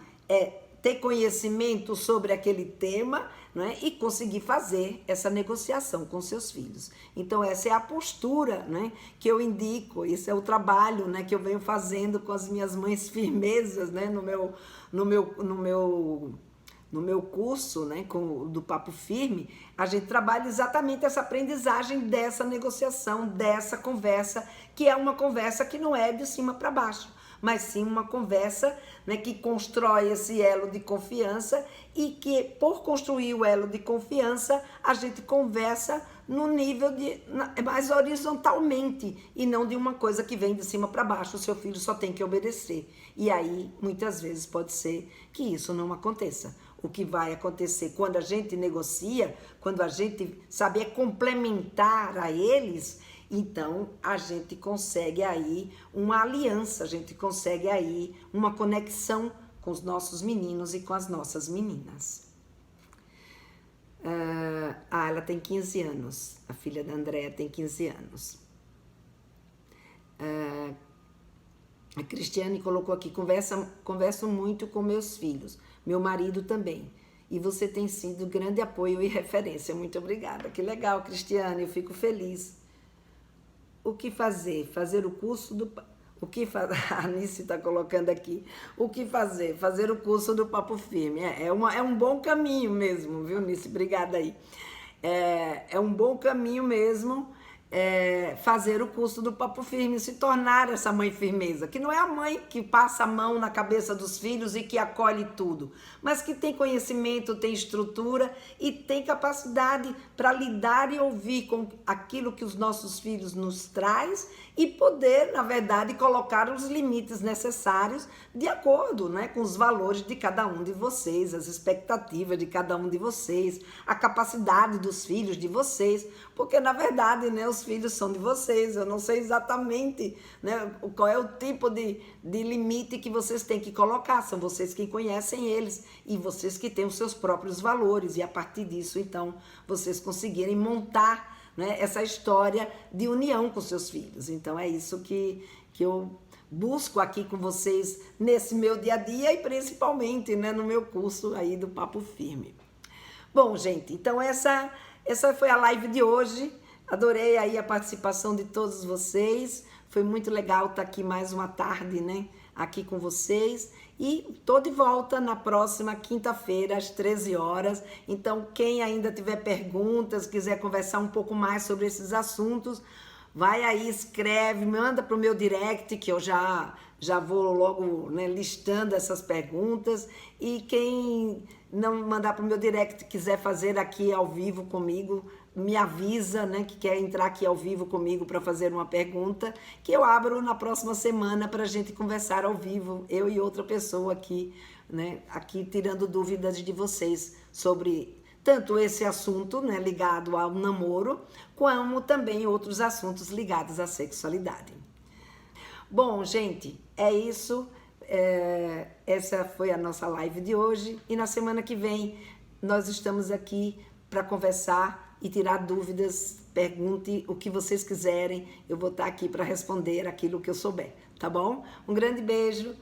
ter conhecimento sobre aquele tema, né, e conseguir fazer essa negociação com seus filhos. Então, essa é a postura, né, que eu indico, esse é o trabalho, né, que eu venho fazendo com as minhas mães firmezas, né, no meu curso, né, do Papo Firme, a gente trabalha exatamente essa aprendizagem dessa negociação, dessa conversa, que é uma conversa que não é de cima para baixo, mas sim uma conversa, né, que constrói esse elo de confiança e que, por construir o elo de confiança, a gente conversa no nível mais horizontalmente e não de uma coisa que vem de cima para baixo, o seu filho só tem que obedecer. E aí, muitas vezes, pode ser que isso não aconteça. o que vai acontecer quando a gente negocia, quando a gente saber complementar a eles, então a gente consegue aí uma aliança, a gente consegue aí uma conexão com os nossos meninos e com as nossas meninas. Ela tem 15 anos, a filha da Andréa tem 15 anos. A Cristiane colocou aqui, converso muito com meus filhos, meu marido também. E você tem sido grande apoio e referência. Muito obrigada. Que legal, Cristiane, eu fico feliz. O que fazer? Fazer o curso do... A Anice está colocando aqui. O que fazer? Fazer o curso do Papo Firme. É um bom caminho mesmo, viu, Anice? Obrigada aí. É um bom caminho mesmo. Fazer o curso do Papo Firme, se tornar essa mãe firmeza, que não é a mãe que passa a mão na cabeça dos filhos e que acolhe tudo, mas que tem conhecimento, tem estrutura e tem capacidade para lidar e ouvir com aquilo que os nossos filhos nos traz e poder, na verdade, colocar os limites necessários de acordo, né, com os valores de cada um de vocês, as expectativas de cada um de vocês, a capacidade dos filhos de vocês, porque, na verdade, né, os filhos são de vocês, eu não sei exatamente, né, qual é o tipo de limite que vocês têm que colocar, são vocês que conhecem eles e vocês que têm os seus próprios valores e a partir disso, então, vocês conseguirem montar, né, essa história de união com seus filhos. Então, é isso que eu busco aqui com vocês nesse meu dia a dia e principalmente, né, no meu curso aí do Papo Firme. Bom, gente, então essa foi a live de hoje. Adorei aí a participação de todos vocês. Foi muito legal estar aqui mais uma tarde, né? Aqui com vocês. E tô de volta na próxima quinta-feira, às 13 horas. Então, quem ainda tiver perguntas, quiser conversar um pouco mais sobre esses assuntos, vai aí, escreve, manda para o meu direct, que eu já vou logo, né, listando essas perguntas. E quem não mandar para o meu direct, quiser fazer aqui ao vivo comigo, me avisa, né, que quer entrar aqui ao vivo comigo para fazer uma pergunta, que eu abro na próxima semana para a gente conversar ao vivo, eu e outra pessoa aqui, né, aqui tirando dúvidas de vocês sobre tanto esse assunto, né, ligado ao namoro, como também outros assuntos ligados à sexualidade. Bom, gente, é isso. Essa foi a nossa live de hoje e na semana que vem nós estamos aqui para conversar e tirar dúvidas. Pergunte o que vocês quiserem, eu vou estar aqui para responder aquilo que eu souber, tá bom? Um grande beijo,